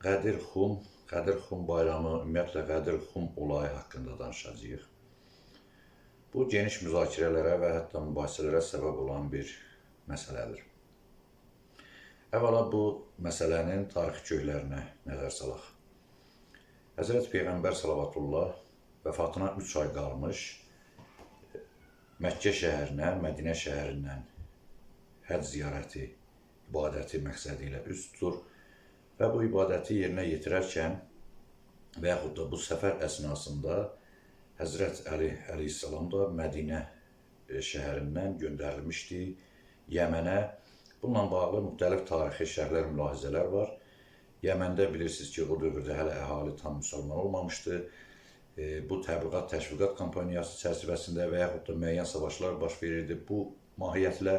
Qədir Xum bayramı, ümumiyyətlə Qədir Xum olayı haqqında danışacağıq. Bu, geniş müzakirələrə və hətta mübahisələrə səbəb olan bir məsələdir. Əvvəla bu məsələnin tarixi köklərinə nəzər salaq. Həzrət Peyğəmbər Salavatullah vəfatına 3 ay qalmış Məkkə şəhərinə, Mədinə şəhərindən həcc ziyarəti, ibadəti məqsədi ilə üz tutur və bu ibadəti yerinə yetirərkən və yaxud da bu səfər əsnasında Həzrət Əli əleyhissalam da Mədinə şəhərindən göndərilmişdi Yəmənə. Bununla bağlı müxtəlif tarixi şərhlər, mülahizələr var. Yəməndə bilirsiniz ki, o dövrdə hələ əhali tam müsəlman olmamışdı. Bu təbliğat, təşviqat kampaniyası çərçivəsində və yaxud da müəyyən savaşlar baş verirdi bu mahiyyətlə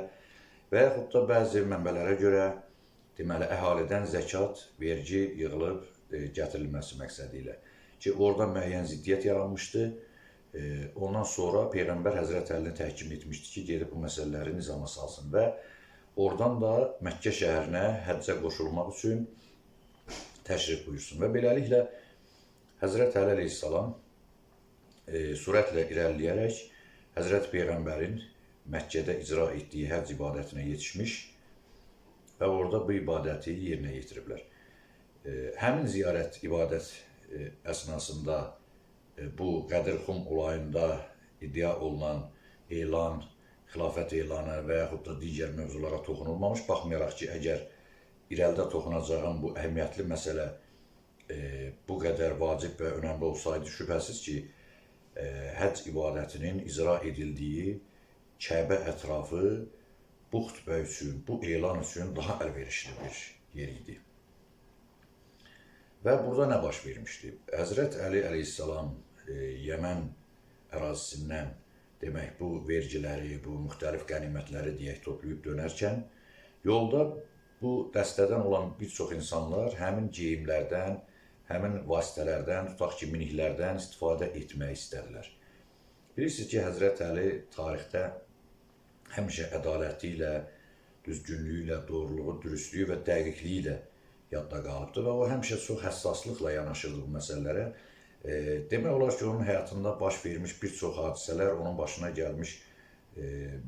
və yaxud da bəzi mənbələrə görə deməli, əhalidən zəkat, vergi yığılıb gətirilməsi məqsədi ilə ki, orada müəyyən ziddiyyət yaranmışdı. Ondan sonra Peyğəmbər Həzrət Əlini təhkim etmişdi ki, gedib bu məsələləri nizama salsın və oradan da Məkkə şəhərinə həccə qoşulmaq üçün təşrif buyursun və beləliklə Həzrət Əli əleyhissalam sürətlə irəliləyərək Həzrət Peyğəmbərin Məkkədə icra etdiyi həcc ibadətinə yetişmiş və orada bu ibadəti yerinə yetiriblər. Həmin ziyarət, ibadət əsnasında bu Qədir Xum olayında iddia olunan elan, xilafət elanı və yaxud da digər mövzulara toxunulmamış, baxmayaraq ki, əgər irəlidə toxunacağım bu əhəmiyyətli məsələ bu qədər vacib və önəmli olsaydı, şübhəsiz ki, həcc ibadətinin icra edildiyi Kəbə ətrafı bu xütbə üçün, bu elan üçün daha əlverişli bir yer idi. Və burada nə baş vermişdi? Həzrət Əli əleyhissalam Yəmən ərazisindən demək, bu vergiləri, bu müxtəlif qənimətləri deyək, toplayıb dönərkən, yolda bu dəstədən olan bir çox insanlar həmin geyimlərdən, həmin vasitələrdən, tutaq ki, miniklərdən istifadə etmək istədilər. Bilirsiniz ki, Həzrət Əli tarixdə həmişə ədaləti ilə, düzgünlüyü ilə, doğruluğu, dürüstlüyü və dəqiqliyi ilə yadda qalıbdır və o həmişə çox həssaslıqla yanaşırdı bu məsələlərə. Demək olar ki, onun həyatında baş vermiş bir çox hadisələr, onun başına gəlmiş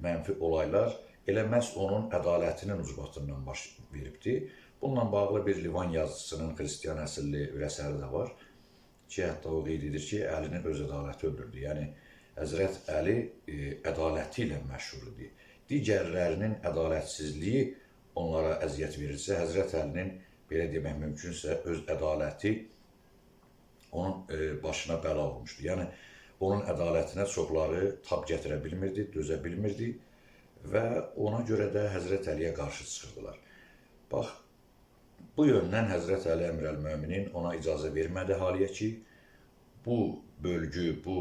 mənfi olaylar elə məhz onun ədalətinin ucbatından baş veribdi. Bununla bağlı bir Livan yazıcısının xristiyan əsilli bir əsəri də var ki, hətta o qeyd edir ki, Əlini öz ədaləti öldürdü. Yəni, Həzrət Əli ədaləti ilə məşhur idi. Digərlərinin ədalətsizliyi onlara əziyyət verirsə, Həzrət Əlinin, belə demək mümkünsə, öz ədaləti onun başına bəla olmuşdu. Yəni, onun ədalətinə çoxları tab gətirə bilmirdi, dözə bilmirdi və ona görə də Həzrət Əliyə qarşı çıxırdılar. Bax, bu yöndən Həzrət Əli Əmrəl-Möminin ona icazə vermədi haliyə ki, bu bölgü, bu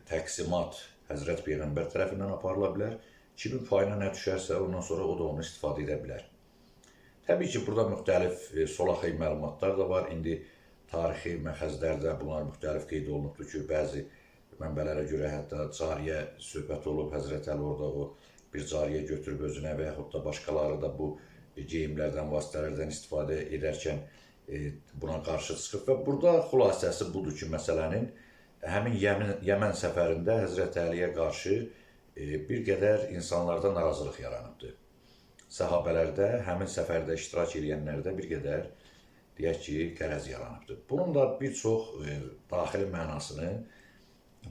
təqsimat Həzrət Peyğəmbər tərəfindən aparıla bilər. Kimin payına nə düşərsə, ondan sonra o da onu istifadə edə bilər. Təbii ki, burada müxtəlif solaxi məlumatlar da var. İndi tarixi məxəzlərdə bunlar müxtəlif qeyd olunubdur ki, bəzi mənbələrə görə hətta cariyə söhbət olub, Həzrət Əli orada o bir cariyə götürüb özünə və yaxud da başqaları da bu geyimlərdən, vasitələrdən istifadə edərkən buna qarşı çıxıb və burada xülasəsi budur ki, məsələnin həmin Yəmən səfərində Həzrət Əliyə qarşı bir qədər insanlarda narazılıq yaranıbdır. Səhabələrdə, həmin səfərdə iştirak edənlərdə bir qədər, deyək ki, qərəz yaranıbdır. Bunun da bir çox daxili mənasını,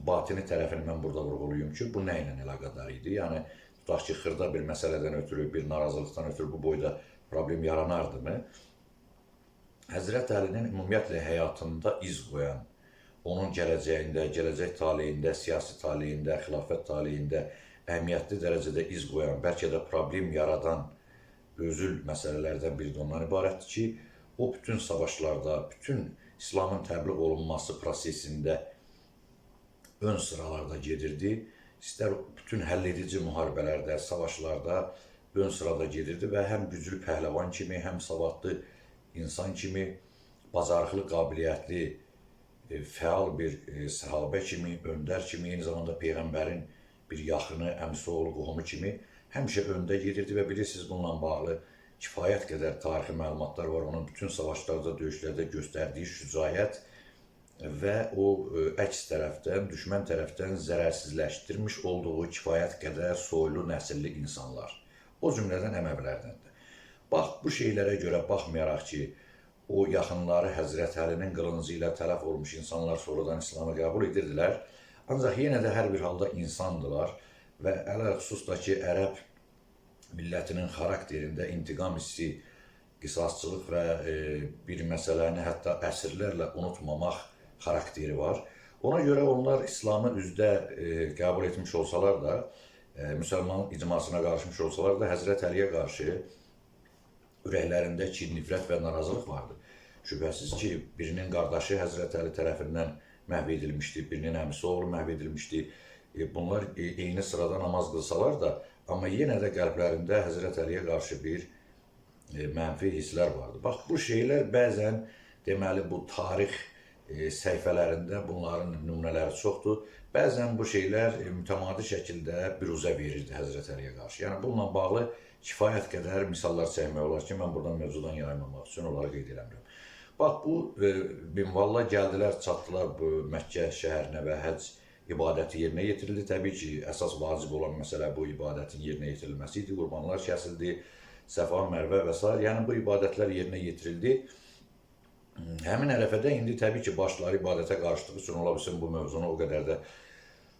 batini tərəfini mən burada vurğuluyum ki, bu nə ilə əlaqədar idi? Yəni, tutaq ki, xırda bir məsələdən ötürü, bir narazılıqdan ötürü bu boyda problem yaranardımı? Həzrət Əlinin ümumiyyətlə həyatında iz qoyan, onun gələcəyində, gələcək taleyində, siyasi taleyində, xilafət taleyində əhəmiyyətli dərəcədə iz qoyan, bəlkə də problem yaradan özül məsələlərdən biri də ondan ibarətdir ki, o bütün savaşlarda, bütün İslamın təbliğ olunması prosesində ön sıralarda gedirdi. İstər bütün həlledici müharibələrdə, savaşlarda ön sırada gedirdi və həm güclü pəhləvan kimi, həm savadlı insan kimi, bacarıqlı, qabiliyyətli, fəal bir səhabə kimi, öndər kimi, eyni zamanda Peyğəmbərin bir yaxını, əmsi oğlu, qohumu kimi həmişə öndə gedirdi və bilirsiniz bununla bağlı kifayət qədər tarixi məlumatlar var. Onun bütün savaşlarda, döyüşlərdə göstərdiyi şücaət və o əks tərəfdən, düşmən tərəfdən zərərsizləşdirmiş olduğu kifayət qədər soylu, nəsilli insanlar. O cümlədən Əməvilərdən də. Bax, bu şeylərə görə baxmayaraq ki, o yaxınları Həzrət Əlinin qılıncı ilə tələf olmuş insanlar sonradan İslamı qəbul edirdilər. Ancaq yenə də hər bir halda insandılar və ələlxüsus da ki, ərəb millətinin xarakterində intiqam hissi, qisasçılıq və bir məsələni hətta əsrlərlə unutmamaq xarakteri var. Ona görə onlar İslamı üzdə qəbul etmiş olsalar da, müsəlman icmasına qarışmış olsalar da, Həzrət Əliyə qarşı ürəklərində kin, nifrət və narazılıq vardı. Şübhəsiz ki, birinin qardaşı Həzrət Əli tərəfindən məhv edilmişdi, birinin əmisi oğlu məhv edilmişdi. Bunlar eyni sırada namaz qılsalar da, amma yenə də qəlblərində Həzrət Əliyə qarşı bir mənfi hisslər vardı. Bax, bu şeylər bəzən, deməli, bu tarix səhifələrində bunların nümunələri çoxdur. Bəzən bu şeylər mütəmadi şəkildə büruzə verirdi Həzrət Əliyə qarşı. Yəni, bununla bağlı kifayət qədər misallar çəkmək olar ki, mən buradan mövzudan yaymamaq üçün onları qeyd eləmirəm. Bax, bu minvalla gəldilər, çatdılar bu Məkkə şəhərinə və həcc ibadəti yerinə yetirildi. Təbii ki, əsas vacib olan məsələ bu ibadətin yerinə yetirilməsi idi. Qurbanlar kəsildi, Səfa, Mərvə və s. Yəni, bu ibadətlər yerinə yetirildi. Həmin ərəfədə indi təbii ki, başları ibadətə qarışdığı üçün ola bilsin bu mövzunu o qədər də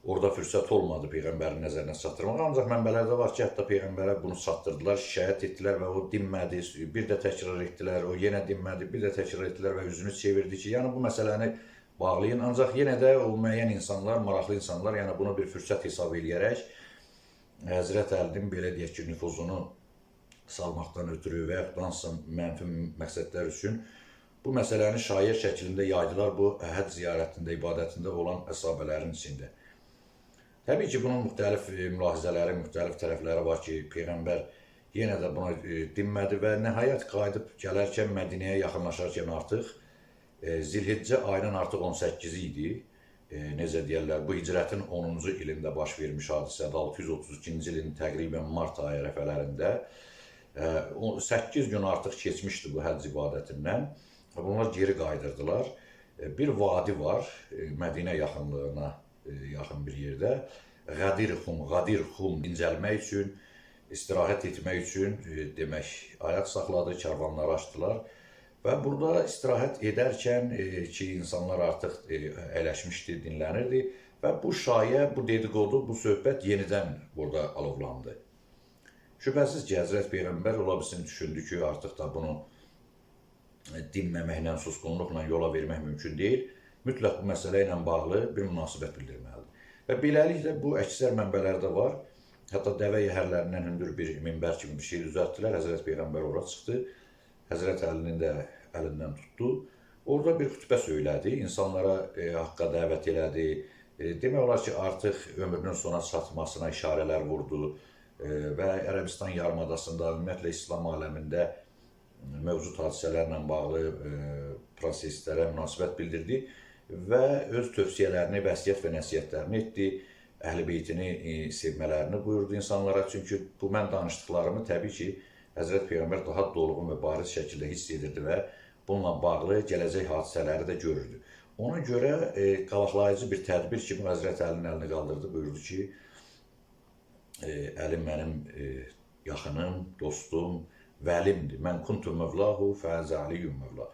orada fürsət olmadı Peyğəmbərin nəzərinə çatdırmaq. Ancaq mənbələrdə var ki, hətta Peyğəmbərə bunu çatdırdılar, şikayət etdilər və o dinmədi, bir də təkrar etdilər, o yenə dinmədi, bir də təkrar etdilər və üzünü çevirdi ki, yəni bu məsələni bağlayın. Ancaq yenə də o müəyyən insanlar, maraqlı insanlar, yəni bunu bir fürsət hesab eləyərək Həzrət Əlinin belə deyək ki, nüfuzunu salmaqdan ötürü və yaxud hansısa mənfi məqsədlər üçün bu məsələni şair şəklində yaydılar bu həcc ziyarətində, ibadətində olan əsabələrin içində. Təbii ki, bunun müxtəlif mülahizələri, müxtəlif tərəfləri var ki, Peyğəmbər yenə də buna dinmədi və nəhayət qayıdıb gələrkən Mədinəyə yaxınlaşarkən artıq Zilhiccə ayının artıq 18-i idi. Necə deyərlər, bu hicrətin 10-cu ilində baş vermiş hadisədə 632-ci ilin təqribən mart ayı ərəfələrində 8 gün artıq keçmişdi bu həcc ibadətindən. Bunlar geri qayıdırdılar. Bir vadi var, Mədinə yaxınlığına yaxın bir yerdə. Qadir Xum dincəlmək üçün, istirahət etmək üçün demək, ayaq saxladı, karvanları açdılar. Və burada istirahət edərkən ki, insanlar artıq əyləşmişdi, dinlənirdi və bu şayə, bu dedikodu, bu söhbət yenidən burada alovlandı. Şübhəsiz ki, Həzrət Peyğəmbər ola bilsin düşündü ki, artıq da bunu dinməməklə, susqunluqla yola vermək mümkün deyil. Mütləq bu məsələ ilə bağlı bir münasibət bildirməlidir. Və beləliklə bu əksər mənbələrdə var. Hətta dəvə yəhərlərindən hündür bir minbər kimi bir şey düzəltdilər. Həzrət Peyğəmbər ora çıxdı. Həzrət Əlinin də əlindən tutdu. Orada bir xütbə söylədi. İnsanlara haqqa dəvət elədi. Demək olar ki, artıq ömrünün sona çatmasına işarələr vurdu. Və Ərəbistan yarımadasında, ümumiyyətlə İslam aləmində mövcud hadisələrlə bağlı proseslərə münasibət bildirdi və öz tövsiyələrini, vəsiyyət və nəsiyyətlərini etdi, Əhl-i Beytini sevmələrini buyurdu insanlara. Çünki bu mən danışdıqlarımı təbii ki, Həzrət Peyğəmbər daha dolğun və bariz şəkildə hiss edirdi və bununla bağlı gələcək hadisələri də görürdü. Ona görə qalaqlayıcı bir tədbir kimi Həzrət Əlinin əlini qaldırdı, buyurdu ki, Əlim mənim yaxınım, dostum, vəlimdir. Mən kuntu mövlahu fəəzə aliyyum mövla.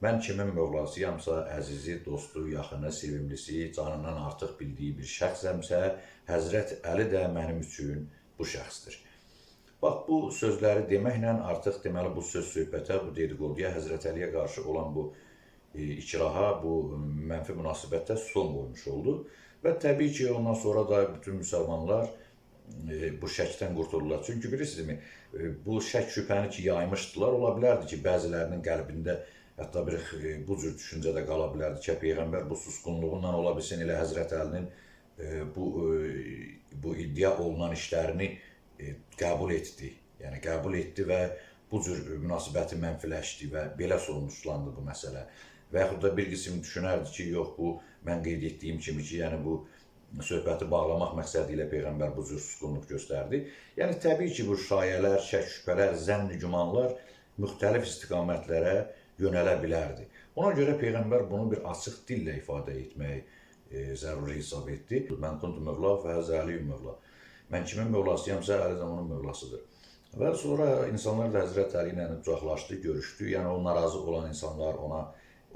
Mən kimin mövlasıyamsa, əzizi, dostu, yaxını, sevimlisi, canından artıq bildiyi bir şəxsəmsə, Həzrət Əli də mənim üçün bu şəxsdir. Bax, bu sözləri deməklə artıq deməli bu söz söhbətə, bu dedikoduya, Həzrət Əliyə qarşı olan bu ikraha, bu mənfi münasibətə son qoymuş oldu. Və təbii ki, ondan sonra da bütün müsəlmanlar bu şəkdən qurtulurlar. Çünki bilirsinizmi, bu şək şübhəni ki, yaymışdılar, ola bilərdi ki, bəzilərinin qəlbində hətta bir bu cür düşüncə də qala bilərdi ki, Peyğəmbər bu susqunluğundan ola bilsin, elə Həzrət Əlinin bu iddia olunan işlərini qəbul etdi. Yəni, qəbul etdi və bu cür münasibəti mənfiləşdi və belə sonuçlandı bu məsələ. Və yaxud da bir qism düşünərdi ki, yox, bu mən qeyd etdiyim kimi ki, yəni bu söhbəti bağlamaq məqsədi ilə Peyğəmbər bu cür susqunluq göstərdi. Yəni, təbii ki, bu şayələr, şək-şübhələr, zənn-i gümanlar müxtəlif istiqamətlərə yönələ bilərdi. Ona görə Peyğəmbər bunu bir açıq dillə ifadə etmək zəruri hesab etdi. Mən kuntu mövla fəhəzə Əliyyün mövla. Mən kimin mövlasıyamsa, Əli də onun mövlasıdır. Və sonra insanlar da Həzrət Əli ilə uzaqlaşdı, görüşdü. Yəni, o narazı olan insanlar, ona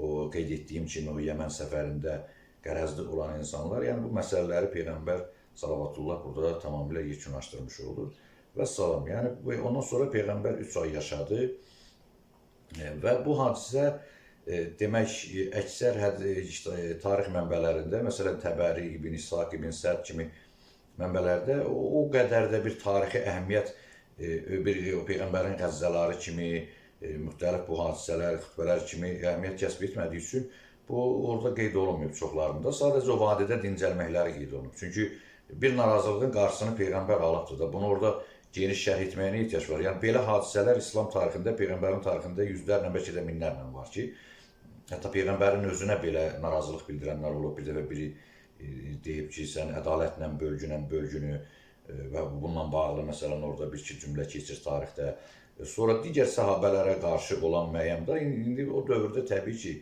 o qeyd etdiyim kimi o Yəmən səfərində qərəzli olan insanlar, yəni bu məsələləri Peyğəmbər salavatullah burada tamamilə yekunlaşdırmış oldu. Və salam. Yəni, ondan sonra Peyğəmbər 3 ay yaşadı və bu hadisə demək, əksər tarix mənbələrində, məsələn, Təbəri, İbn İshaq, İbn Səd kimi mənbələrdə o qədər də bir tarixi əhəmiyyət, o Peyğəmbərin qəzzələri kimi, müxtəlif bu hadisələr, xütbələr kimi əhəmiyyət kəsb etmədiyi üçün bu orada qeyd olunmayıb çoxlarında. Sadəcə o vadidə dincəlməkləri qeyd olunub. Çünki bir narazılığın qarşısını Peyğəmbər alıbdır da, bunu orada geniş şərh etməyinə ehtiyac var. Yəni, belə hadisələr İslam tarixində, Peyğəmbərin tarixində yüzlərlə, bəlkə də minlərlə var ki, hətta Peyğəmbərin özünə belə narazılıq bildirənlər olub. Bir dəfə biri deyib ki, sən ədalətlə bölgünü və bununla bağlı, məsələn, orada bir-iki cümlə keçir tarixdə. Sonra digər səhabələrə qarşı olan müəyyəndə, indi o dövrdə təbii ki,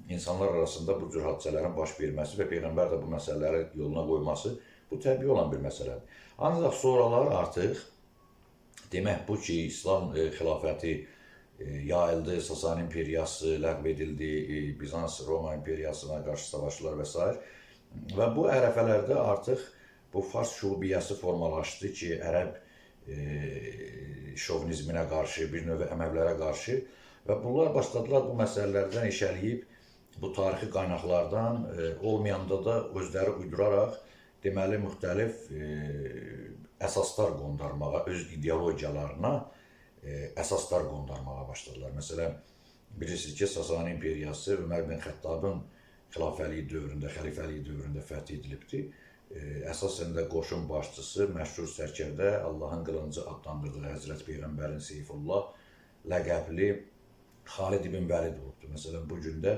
insanlar arasında bu cür hadisələrin baş verməsi və Peyğəmbər də bu məsələləri yoluna qoyması, bu təbii olan bir məsələdir. Ancaq sonralar artıq, demək bu ki, İslam xilafəti yayıldı, Sasani imperiyası ləğv edildi, Bizans-Roma imperiyasına qarşı savaşlar və s. Və bu ərəfələrdə artıq bu Fars şubiyyəsi formalaşdı ki, ərəb şovinizminə qarşı, bir növ Əməvlərə qarşı və bunlar başladılar bu məsələlərdən eşəliyib, bu tarixi qaynaqlardan olmayanda da özləri uyduraraq, deməli, müxtəlif əsaslar qondarmağa, öz ideologiyalarına əsaslar qondarmağa başladılar. Məsələn, bilirsiniz ki, Sasani imperiyası Ömər bin Xəttabın xilafəliyi dövründə, xəlifəliyi dövründə fəth edilibdir. Əsasən də qoşun başçısı, məşhur sərkərdə Allahın qılıncı adlandırdığı Həzrət Peyğəmbərin Seyfullah ləqəbli Xalid ibn Vəlid olubdur. Məsələn, bu gündə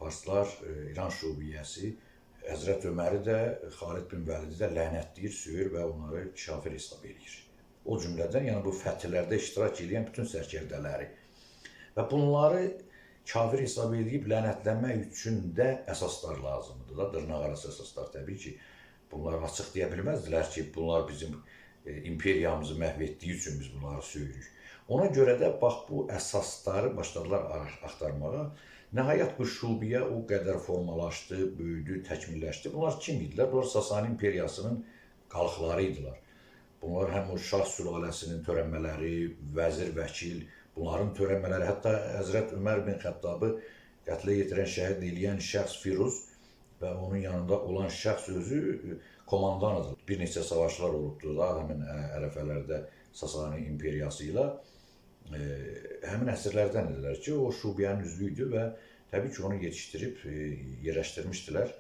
Farslar, İran şubiyyəsi Həzrət Öməri də, Xalid ibn Vəlidi də lənətləyir, söyür və onları kafir hesab edir. O cümlədən, yəni bu fəthilərdə iştirak edən bütün sərkərdələri və bunları kafir hesab edib lənətlənmək üçün də əsaslar lazımdır da, dırnaqarası əsaslar təbii ki. Bunlar açıq deyə bilməzdilər ki, bunlar bizim imperiyamızı məhv etdiyi üçün biz bunları söyürük. Ona görə də bax bu əsasları başladılar axtarmağa. Nəhayət bu şubiyyə o qədər formalaşdı, böyüdü, təkmilləşdi. Bunlar kim idilər? Bunlar Sasani imperiyasının qalıqları idilər. Bunlar həm o Şah sülaləsinin törənmələri, vəzir, vəkil, bunların törənmələri, hətta Həzrət Ömər bin Xəttabı qətlə yetirən, şəhid eləyən şəxs Firuz və onun yanında olan şəxs özü komandanıdır. Bir neçə savaşlar olubdur da, həmin ərəfələrdə Sasani imperiyası ilə. Həmin əsrlərdən idilər ki, o şubiyyənin üzvü idi və təbii ki, onu yetişdirib, yerləşdirmişdilər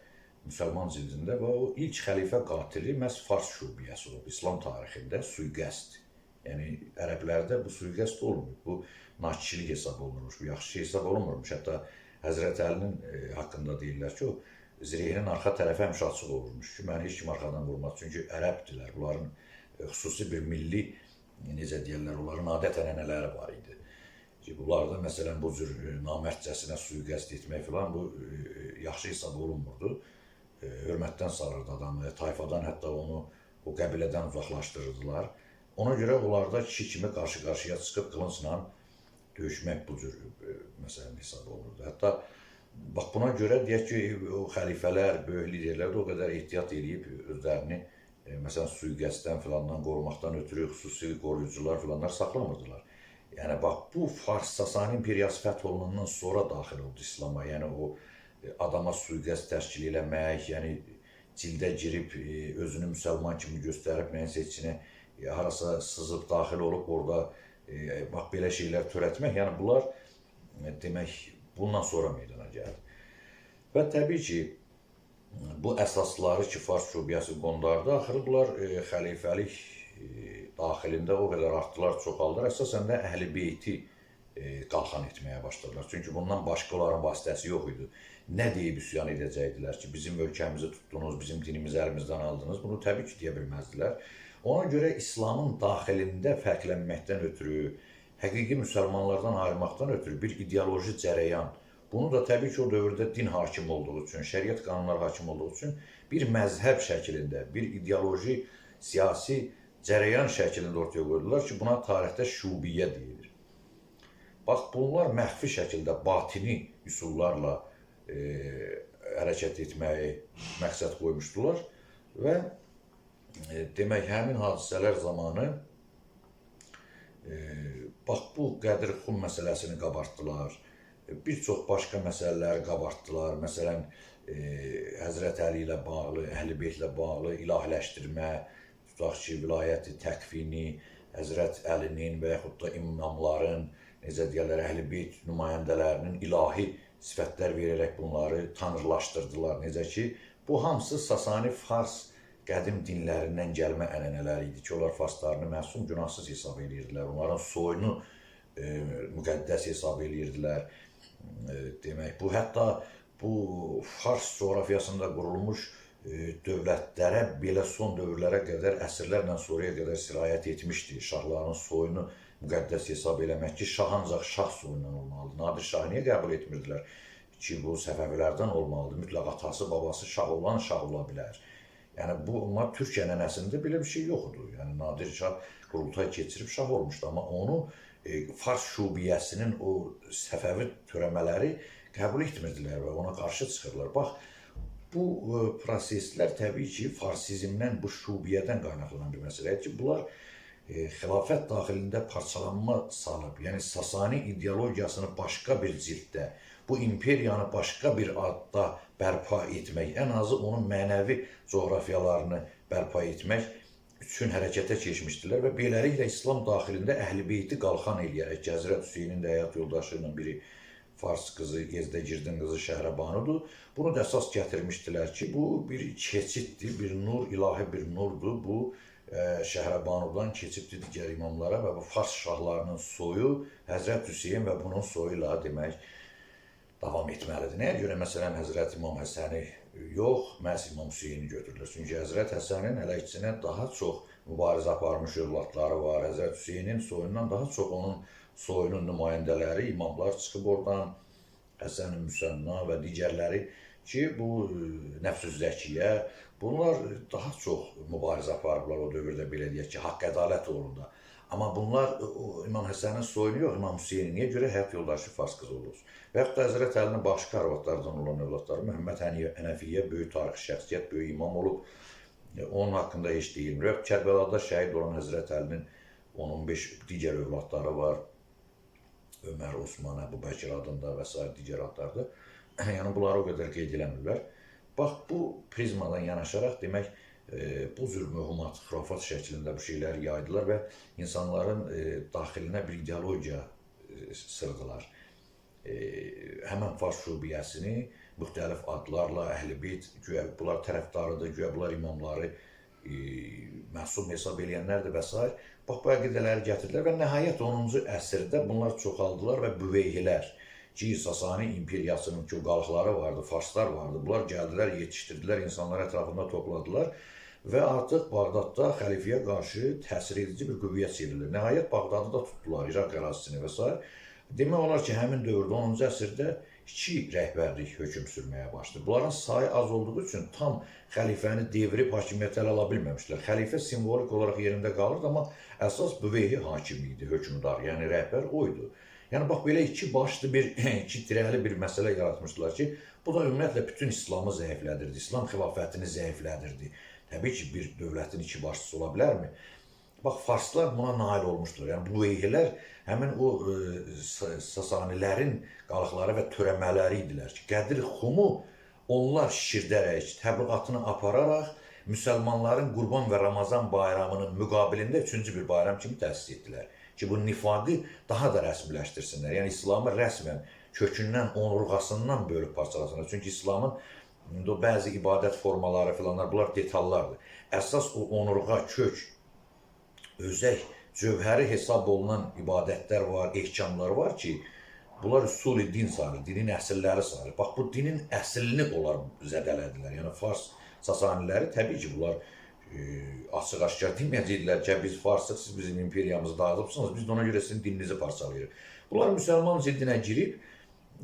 müsəlman cildində və o ilk xəlifə qatili məhz Fars şubiyyəsi olub, İslam tarixində sui-qəsd. Yəni, ərəblərdə bu sui-qəsd olmuyor, bu nakişilik hesab olunurmuş, bu yaxşı hesab olunmurmuş. Hətta Həzrət Əlinin haqqında deyirlər ki, o zirehinin arxa tərəfi həmişə açıq olurmuş ki, məni heç kim arxadan vurmaz. Çünki ərəbdirlər, bunların xüsusi bir milli, necə deyərlər, onların adət-ənənələri var idi. Bunlar da, məsələn, bu cür namərtcəsinə sui-qəsd etmək filan, bu yaxşı hesab olunmurdu. Hörmətdən salırdı adamı, tayfadan hətta onu o qəbilədən uzaqlaşdırırdılar. Ona görə onlarda kişi kimi qarşı-qarşıya çıxıb qılıncla döyüşmək bu cür, məsələn, hesab olunurdu. Hətta bax, buna görə deyək ki, o xəlifələr, böyük liderlər də o qədər ehtiyat edib özlərini, məsələn, sui-qəsddən filandan qorumaqdan ötürü xüsusi qoruyucular filanlar saxlamırdılar. Yəni, bax, bu Fars Sasani imperiyası fəth olunandan sonra daxil oldu İslama. Yəni, o adama sui-qəsd təşkil eləmək, yəni cildə girib, özünü müsəlman kimi göstərib, nəyinsə içinə harasa sızıb daxil olub, orada bax, belə şeylər törətmək, yəni bunlar demək, bundan sonra meydana gəldi. Və təbii ki, bu əsasları ki, Fars şubiyyəsi qondardı, axırı bunlar xəlifəlik daxilində o qədər artdılar, çoxaldılar. Əsasən də Əhl-i Beyti qalxan etməyə başladılar. Çünki bundan başqa onların vasitəsi yox idi. Nə deyib üsyan edəcəkdilər ki, bizim ölkəmizi tutdunuz, bizim dinimizi əlimizdən aldınız, bunu təbii ki, deyə bilməzdilər. Ona görə İslamın daxilində fərqlənməkdən ötürü, həqiqi müsəlmanlardan ayırmaqdan ötürü bir ideoloji cərəyan, bunu da təbii ki, o dövrdə din hakim olduğu üçün, şəriət qanunları hakim olduğu üçün bir məzhəb şəklində, bir ideoloji, siyasi cərəyan şəklində ortaya qoydular ki, buna tarixdə şubiyyə deyilir. Bax, bunlar məxfi şəkildə batini üsullarla hərəkət etməyi məqsəd qoymuşdular və demək, həmin hadisələr zamanı bax, bu Qədir-xum məsələsini qabartdılar, bir çox başqa məsələləri qabartdılar. Məsələn, Həzrət Əli ilə bağlı, Əhl-i Beytlə bağlı ilahiləşdirmə, tutaq ki, vilayəti təkvini, Həzrət Əlinin və yaxud da imamların, necə deyərlər, Əhl-i Beyt nümayəndələrinin ilahi sifətlər verərək bunları tanrılaşdırdılar. Necə ki, bu hamısı Sasani Fars qədim dinlərindən gəlmə ənənələr idi ki, onlar farslarını məsum, günahsız hesab edirdilər. Onların soyunu müqəddəs hesab edirdilər. Demək, bu hətta bu Fars coğrafiyasında qurulmuş dövlətlərə belə son dövrlərə qədər, əsrlərlə sonraya qədər sirayət etmişdi. Şahların soyunu müqəddəs hesab eləmək ki, şah ancaq şah soyundan olmalıdır. Nadir Şahı niyə qəbul etmirdilər ki, bu Səfəvilərdən olmalıdır. Mütləq atası, babası şah olan şah ola bilər. Yəni, bunlar Türkiyə ənənəsində belə bir şey yoxdur. Yəni, Nadir Şah qurultay keçirib şah olmuşdu, amma onu Fars şubiyyəsinin o Səfəvi törəmələri qəbul etmirdilər və ona qarşı çıxırlar. Bax, bu proseslər təbii ki, farsizmdən, bu şubiyyədən qaynaqlanan bir məsələdir ki, bunlar xilafət daxilində parçalanma salıb, yəni Sasani ideologiyasını başqa bir cilddə, bu imperiyanı başqa bir adda bərpa etmək, ən azı onun mənəvi coğrafiyalarını bərpa etmək üçün hərəkətə keçmişdilər və beləliklə İslam daxilində Əhl-i Beyti qalxan eləyərək, Həzrət Hüseynin də həyat yoldaşı ilə biri Fars qızı, Yezdə-Girdin qızı Şəhrabanudur. Bunu da əsas gətirmişdilər ki, bu bir keçiddir, bir nur, ilahi bir nurdur. Bu Şəhrabanudan keçibdir digər imamlara və bu Fars şahlarının soyu Həzrət Hüseyin və bunun soyu ilə demək davam etməlidir. Nəyə görə məsələn Həzrət İmam Həsəni yox, məhz İmam Hüseyini götürürlər. Çünki Həzrət Həsənin əleyhinə daha çox mübarizə aparmış övladları var. Həzrət Hüseynin soyundan daha çox onun soyunun nümayəndələri, imamlar çıxıb oradan, Həsən-i Müsənna və digərləri ki, bu Nəfs-ü-Zəkiyyə, bunlar daha çox mübarizə aparıblar o dövrdə, belə deyək ki, haqq-ədalət uğrunda. Amma bunlar İmam Həsənin soyunu yox, İmam Hüseyni niyə görə həyat yoldaşı Fars qızı olur? Və yaxud da Həzrət Əlinin başqa arvadlardan olan övladları, Məhəmməd Hənəfiyyə böyük tarixi şəxsiyyət, böyük imam olub, onun haqqında heç deyilmir. Və Kərbəlada şəhid olan Həzrət Əlinin 10-15 digər övladları var, Ömər, Osman, Əbu Bəkir adında və s. digər adlarda. Yəni, bunları o qədər qeyd eləmirlər. Bax, bu prizmadan yanaşaraq demək, bu cür mühumat, xurafat şəklində bu şeyləri yaydılar və insanların daxilinə bir ideologiya sırdılar. Həmən Fars şubiyyəsini müxtəlif adlarla, Əhl-i Beyt, güya bunlar tərəfdarıdır, güya bunlar imamları məsum hesab eləyənlərdir və s. Bax, bu əqidələri gətirdilər və nəhayət 10-cu əsrdə bunlar çoxaldılar və büveyhilər ki, Sasani imperiyasının ki, qalıqları vardı, Farslar vardı, bunlar gəldilər, yetişdirdilər, insanları ətrafında topladılar və artıq Bağdadda xəlifəyə qarşı təsir edici bir qüvvəyə çevrilir. Nəhayət Bağdadı da tutdular, İraq ərazisini və s. Demək olar ki, həmin dövrdə 10-cu əsrdə 2 rəhbərlik hökm sürməyə başladı. Bunların sayı az olduğu üçün tam xəlifəni devirib hakimiyyətə ala bilməmişdilər. Xəlifə simvolik olaraq yerində qalırdı, amma əsas büveyhi hakim idi, hökmdar, yəni rəhbər oydu. Yəni, bax, belə iki başlı bir, iki tirəli bir məsələ yaratmışdılar ki, bu da ümumiyyətlə bütün İslamı zəiflədirdi, İslam xilafətini zəiflədirdi. Təbii ki, bir dövlətin iki başçısı ola bilərmi? Bax, Farslar buna nail olmuşdur. Yəni, bu veyhilər həmin o Sasanilərin qalıqları və törəmələri idilər ki, Qədir-xumu onlar şişirdərək, təbliğatını apararaq, müsəlmanların Qurban və Ramazan bayramının müqabilində üçüncü bir bayram kimi təsis etdilər. Ki, bu nifaqı daha da rəsmiləşdirsinlər. Yəni, İslamı rəsmən kökündən, onurğasından bölüb parçalasınlar. Çünki İslamın bəzi ibadət formaları filanlar, bunlar detallardır. Əsas o onurğa, kök, özək cövhəri hesab olunan ibadətlər var, ehkamlar var ki, bunlar üsuli din sayılır, dinin əsilləri sayılır. Bax, bu dinin əslini onlar zədələdilər. Yəni, Fars Sasaniləri təbii ki, bunlar açıq-aşkar deməyəcəkdilər ki, biz Farsıq, siz bizim imperiyamızı dağıdıbsınız, biz də ona görə sizin dininizi parçalayırıq. Bunlar müsəlman ziddinə girib,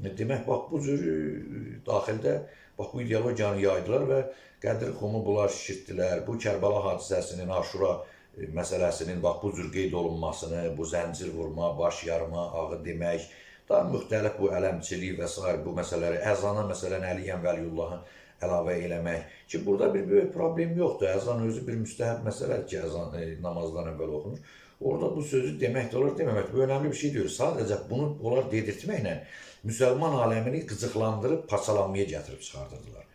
demək, bax, bu cür daxildə bax, bu ideologiyanı yaydılar və Qədir Xumu bunlar şişirtdilər. Bu Kərbəla hadisəsinin, Aşura məsələsinin bax, bu cür qeyd olunmasını, bu zəncir vurma, baş yarma, ağı demək, daha müxtəlif bu ələmçilik və s. bu məsələləri, əzana məsələn Əliyyən Vəliyullahı əlavə eləmək ki, burada bir böyük problem yoxdur. Əzan özü bir müstəhəb məsələdir ki, əzan namazdan əvvəl oxunur. Orada bu sözü demək də olur, deməmək. Bu önəmli bir şey deyil. Sadəcə bunu onlar dedirtməklə müsəlman aləmini qıcıqlandırıb, parçalanmaya gətirib çıxardırdılar.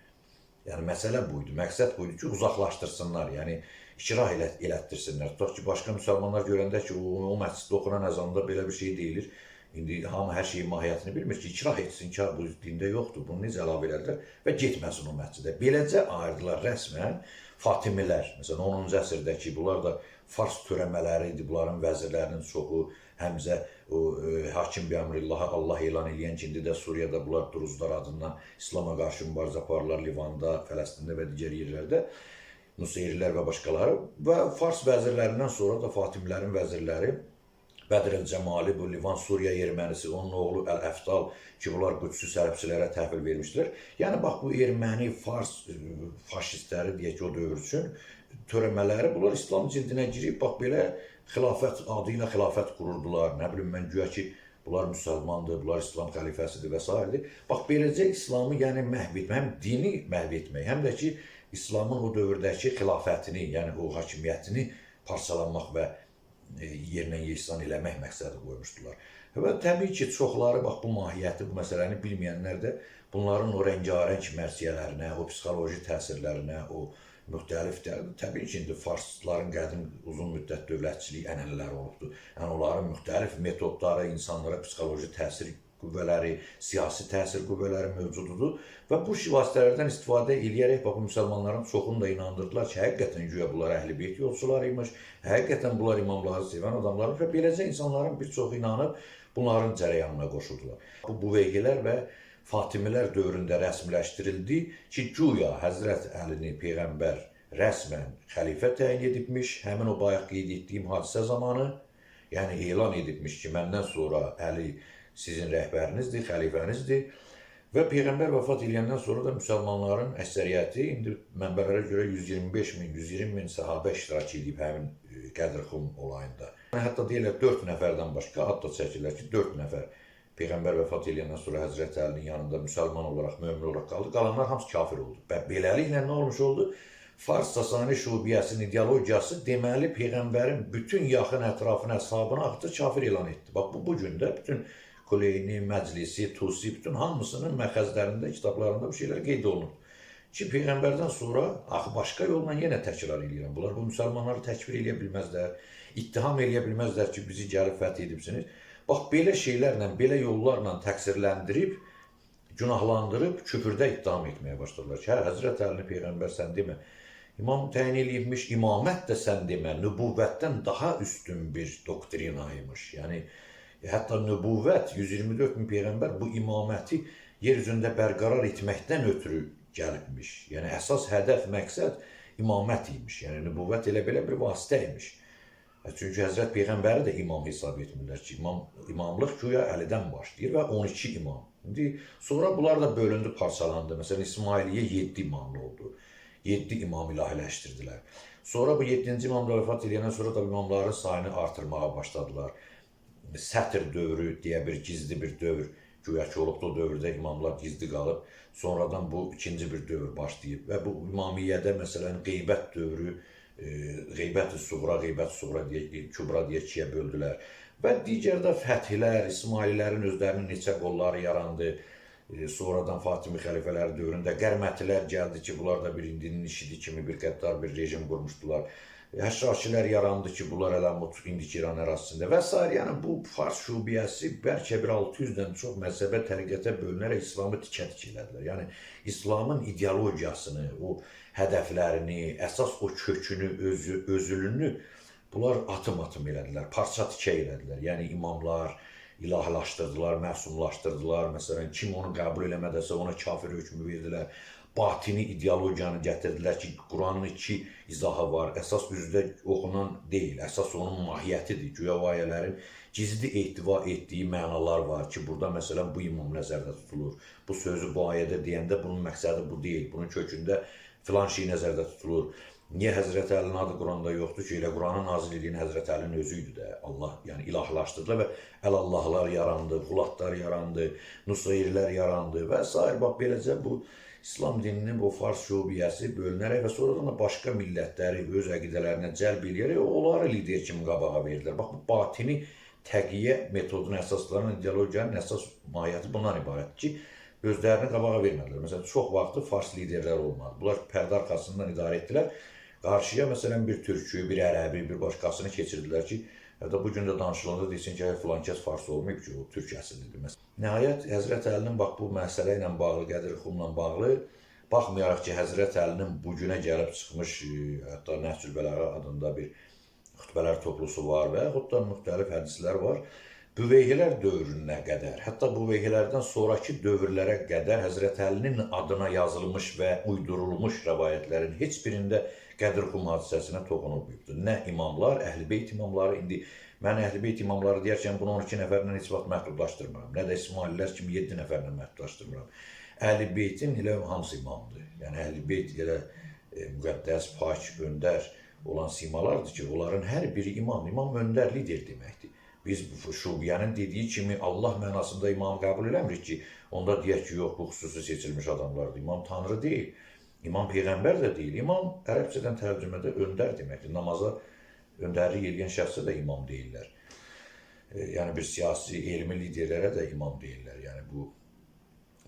Yəni, məsələ buydu, məqsəd buydu ki, uzaqlaşdırsınlar, yəni ikrah elətdirsinlər. Tutaq ki, başqa müsəlmanlar görəndə ki, o məsciddə oxunan əzanda belə bir şey deyilir. İndi hamı hər şeyin mahiyyətini bilmir ki, ikrah etsin ki, bu dində yoxdur, bunu necə əlavə elədilər və getməsin o məscidə. Beləcə ayırdılar rəsmən Fatimilər. Məsələn, 10-cu əsrdəki bunlar da Fars törəmələri idi, bunların vəzirlərinin çoxu, Həmzə, Hakim bi əmrillaha Allah elan eləyən ki, indi də Suriyada bunlar Druzlar adından İslama qarşı mübarizə aparırlar, Livanda, Fələstində və digər yerlərdə, Nuseyrilər və başqaları. Və Fars vəzirlərindən sonra da Fatimlərin vəzirləri Bədr el-Cəmali, bu Livan Suriya ermənisi, onun oğlu Əl-Əftal ki, bunlar qüdsü sərhəbçilərə təhvil vermişdilər. Yəni, bax, bu erməni, Fars faşistləri, deyək ki, o dövr üçün törəmələri, bunlar İslam cildinə girib, bax, belə xilafət, adı ilə xilafət qururdular. Nə bilim, mən güya ki, bunlar müsəlmandır, bunlar İslam xəlifəsidir və s. Bax, beləcə İslamı, yəni, məhv etmək, həm dini məhv etmək, həm də ki, İslamın o dövrdəki xilafətini, yəni o hakimiyyətini parçalanmaq və yerinə yesan eləmək məqsədi qoymuşdular. Və təbii ki, çoxları bax, bu mahiyyəti, bu məsələni bilməyənlər də bunların o rəngarəng mərsiyələrinə, o psixoloji təsirlərinə, o müxtəlif, təbii ki, indi Farsların qədim uzun müddət dövlətçilik ənənələri olubdur. Yəni, onların müxtəlif metodları, insanlara psixoloji təsir qüvvələri, siyasi təsir qüvvələri mövcuddur və bu vasitələrdən istifadə edərək, bax, müsəlmanların çoxunu da inandırdılar ki, həqiqətən güya bunlar əhl-i beyt yolçularıymış, həqiqətən bunlar imamları sevən adamlarmış və beləcə insanların bir çoxu inanıb bunların cərəyanına qoşuldular. Bu veyhilər və Fatimilər dövründə rəsmiləşdirildi ki, güya Həzrət Əlini Peyğəmbər rəsmən xəlifə təyin edibmiş, həmin o bayaq qeyd etdiyim hadisə zamanı, yəni elan edibmiş ki, məndən sonra Əli sizin rəhbərinizdir, xəlifənizdir və Peyğəmbər vəfat edəndən sonra da müsəlmanların əksəriyyəti, indi mənbələrə görə 125 min, 120 min səhabə iştirak edib həmin Qədir Xum olayında. Hətta deyirlər 4 nəfərdən başqa ad da çəkirlər ki, 4 nəfər Peyğəmbər vəfat edəndən sonra Həzrət Əlinin yanında müsəlman olaraq, mömin olaraq qaldı. Qalanlar hamısı kafir oldu. Və beləliklə nə olmuş oldu? Fars Sasani şubiyəsinin ideologiyası deməli Peyğəmbərin bütün yaxın ətrafına, hesabına axıtı kafir elan etdi. Bax, bu gün də bütün Kuleyni, Məclisi, Tusi, bütün hamısının məxəzlərində, kitablarında bu şeylər qeyd olunur. Ki, Peyğəmbərdən sonra, başqa yolla yenə təkrar edirəm. Bunlar bu müsəlmanları təkfir eləyə bilməzlər, ittiham eləyə bilməzlər ki, bizi gəlib fəth edibsiniz. Bax, belə şeylərlə, belə yollarla təqsirləndirib, günahlandırıb, küfürdə ittiham etməyə başladılar ki, hə, Həzrət Əlini Peyğəmbər sən demə, İmam təyin eləyibmiş, imamət də sən demə, nübüvvətdən daha üstün bir doktrinaymış. Yəni, hətta nübüvvət, 124 min Peyğəmbər bu imaməti yer üzündə bərqərar etməkdən ötürü gəlibmiş. Yəni, əsas hədəf, məqsəd imamət imiş. Yəni, nübüvvət elə belə bir vasitə imiş. Çünki Həzrət Peyğəmbəri də imam hesab etmirlər ki, imamlıq güya Əlidən başlayır və 12 imam. İndi sonra bunlar da bölündü, parçalandı. Məsələn, İsmailiyyə 7 imamlı oldu. 7 imam ilahiləşdirdilər. Sonra bu 7-ci imam da vəfat edəndən sonra da imamların sayını artırmağa başladılar. Sətr dövrü deyə bir gizli bir dövr, güya ki olubda o dövrdə imamlar gizli qalıb, sonradan bu ikinci bir dövr başlayıb və bu imamiyyədə məsələn qeybət dövrü, qeybət-i suğra, kübra deyə ikiyə böldülər və digər də fəthlər, İsmaililərin özlərinin neçə qolları yarandı, sonradan Fatimi xəlifələri dövründə qərmətilər gəldi ki, bunlar da bir indinin işidi kimi bir qəddar bir rejim qurmuşdular. Həşrakilər yarandı ki, bunlar Əlamut, indiki İran ərazisində və s. Yəni, bu Fars şubiyəsi bəlkə bir 600-dən çox məzhəbə, təriqətə bölünərək İslamı tikə-tikə elədilər. Yəni, İslamın ideologiyasını, o hədəflərini, əsas o kökünü, özülünü Bunlar atım elədilər, parça tikə elədilər. Yəni imamlar ilahlaşdırdılar, məsumlaşdırdılar. Məsələn, kim onu qəbul eləmədəsə ona kafir hökmü verdilər. Batini ideologiyanı gətirdilər ki, Quranın iki izahı var. Əsas üzrə oxunan deyil, əsas onun mahiyyətidir. Güya o ayələrin gizli ehtiva etdiyi mənalar var ki, burada məsələn bu imam nəzərdə tutulur. Bu sözü bu ayədə deyəndə bunun məqsədi bu deyil. Bunun kökündə filan şey nəzərdə tutulur. Niyə Həzrəti Əlinin adı Quranda yoxdur ki, elə Quranın nazilliyin Həzrəti Əlinin özü idi də. Allah, yəni ilahlaşdırdılar və Əlallahlar yarandı, Xulatlar yarandı, Nusayrilər yarandı və s. Bax, beləcə bu İslam dininin bu fars şöbiyyəsi bölünərək və sonradan da başqa millətləri öz əqidələrinə cəlb eləyərək onları lider kimi qabağa verdilər. Bax, bu batini təqiyyə metodunun əsaslanan ideologiyanın əsas mahiyyəti bundan ibarətdir ki, özlərini qabağa vermədilər. Məsələn, çox vaxtı fars liderlər olmadı. Bunlar pərdə arxasından idarə etdilər. Qarşıya məsələn bir türkü, bir ərəbi, bir başqasını keçirdilər ki, hətta bu gün də danışılanda desin ki, filan kəs fars olmayıb ki, o türk əslidir. Nəhayət, Həzrət Əlinin bax bu məsələ ilə bağlı, Qədir-Xumla bağlı, baxmayaraq ki, Həzrət Əlinin bu günə gəlib çıxmış, hətta Nəhcül Bələğə adında bir xütbələr toplusu var və yaxud da müxtəlif hədislər var. Büveyhilər dövrünə qədər, hətta büveyhilərdən sonraki dövrlərə qədər Həzrət Əlinin adına yazılmış və uydurulmuş rəvayətlərin heç birində Qədir-Xum hadisəsinə toxunulmayıbdır. Nə imamlar, Əhl-i-Beyt imamları, indi mən Əhl-i-Beyt imamları deyərkən bunu 12 nəfərlə heç vaxt məhdudlaşdırmıram. Nə də İsmaillər kimi 7 nəfərlə məhdudlaşdırmıram. Əhl-i-Beytin elə hamısı imamdır. Yəni Əhl-i-Beyt elə müqəddəs, pak, öndər olan simalardır ki, onların hər biri imam. İmam öndər, lider deməkdir. Biz Şubiyyənin dediyi kimi Allah mənasında imam qəbul eləmirik ki, onda deyək ki, yox, bu xüsusi seçilmiş adamlardır. İmam Tanrı deyil, imam Peyğəmbər də deyil. İmam ərəbcədən tərcümədə öndər deməkdir. Namaza öndərlik eləyən şəxsə də imam deyirlər. Yəni bir siyasi, elmi liderlərə də imam deyirlər. Yəni bu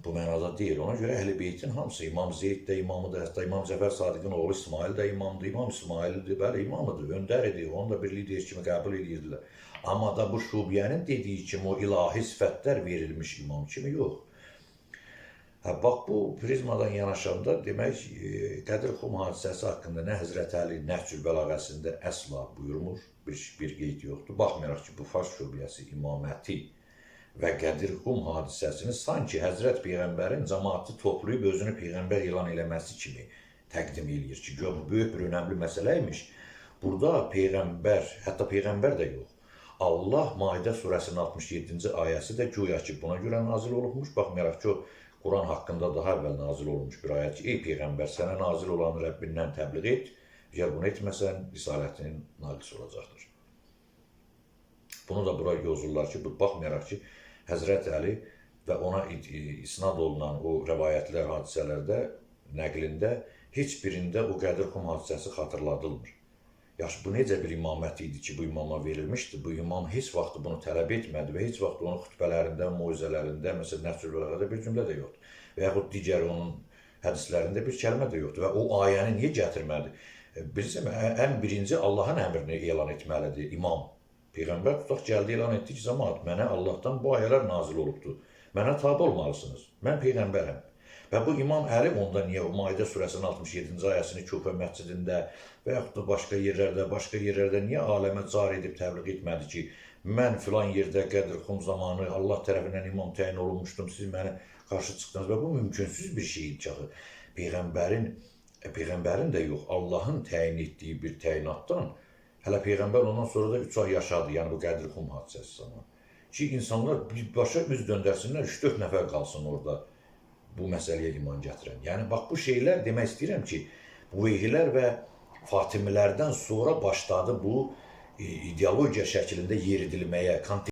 mənada deyil. Ona görə Əhl-i-Beytin hamısı, İmam Zeyd də imamıdır, hətta İmam Cəfər Sadiqin oğlu İsmail də imamdır. İmam İsmaildir, bəli, imamıdır, öndər edir, onu da bir lider kimi qəbul edirdilər. Amma da bu Şubiyyənin dediyi kimi o ilahi sifətlər verilmiş imam kimi yox. Bax, bu prizmadan yanaşanda demək, Qədir-Xum hadisəsi haqqında nə Həzrət Əli Nəhcül Bələğəsində əsla buyurmur, bir qeyd yoxdur. Baxmayaraq ki, bu fars şubiyyəsi imaməti və Qədir-Xum hadisəsini sanki Həzrət Peyğəmbərin cəmaatı toplayıb özünü Peyğəmbər elan eləməsi kimi təqdim eləyir ki, bu böyük bir önəmli məsələ imiş. Burada Peyğəmbər, hətta Peyğəmbər də yox. Allah Maidə surəsinin 67-ci ayəsi də güya ki, buna görə nazil olunmuş. Baxmayaraq ki, Quran haqqında daha əvvəl nazil olunmuş bir ayət ki, ey Peyğəmbər, sənə nazil olan Rəbbindən təbliğ et, əgər bunu etməsən, risalətinin naqis olacaqdır. Bunu da bura yozurlar ki, baxmayaraq ki, Həzrət Əli və ona isnad olunan o rəvayətlər, hadisələrdə, nəqlində heç birində o Qədir-Xum hadisəsi xatırladılmır. Yaxşı, bu necə bir imamət idi ki, bu imama verilmişdi. Bu imam heç vaxt bunu tələb etmədi və heç vaxt onun xütbələrində, moizələrində, məsələn, Nəhcül Bələğədə bir cümlə də yoxdur. Və yaxud digər onun hədislərində bir kəlmə də yoxdur. Və o ayəni niyə gətirmədi? Bizim ən birinci Allahın əmrini elan etməlidir imam. Peyğəmbər tutaq gəldi, elan etdi ki, cəmaat, mənə Allahdan bu ayələr nazil olubdur. Mənə tabi olmalısınız. Mən Peyğəmbərəm. Və bu İmam Əli onda niyə o Maidə surəsinin 67-ci ayəsini Küfə məscidində və yaxud da başqa yerlərdə niyə aləmə car edib təbliğ etmədi ki, mən filan yerdə Qədir-Xum zamanı Allah tərəfindən imam təyin olunmuşdum, siz mənə qarşı çıxdınız və bu mümkünsüz bir şeydir ki, Peyğəmbərin də yox, Allahın təyin etdiyi bir təyinatdan, hələ Peyğəmbər ondan sonra da 3 ay yaşadı, yəni bu Qədir-Xum hadisəsi zamanı. Ki, insanlar başa üz döndərsinlər, 3-4 nəfər qalsın orada bu məsələyə iman gətirən. Yəni, bax, bu şeylər demək istəyirəm ki, Büveyhilər və Fatimilərdən sonra başladı bu ideologiya şəklində yeridilməyə,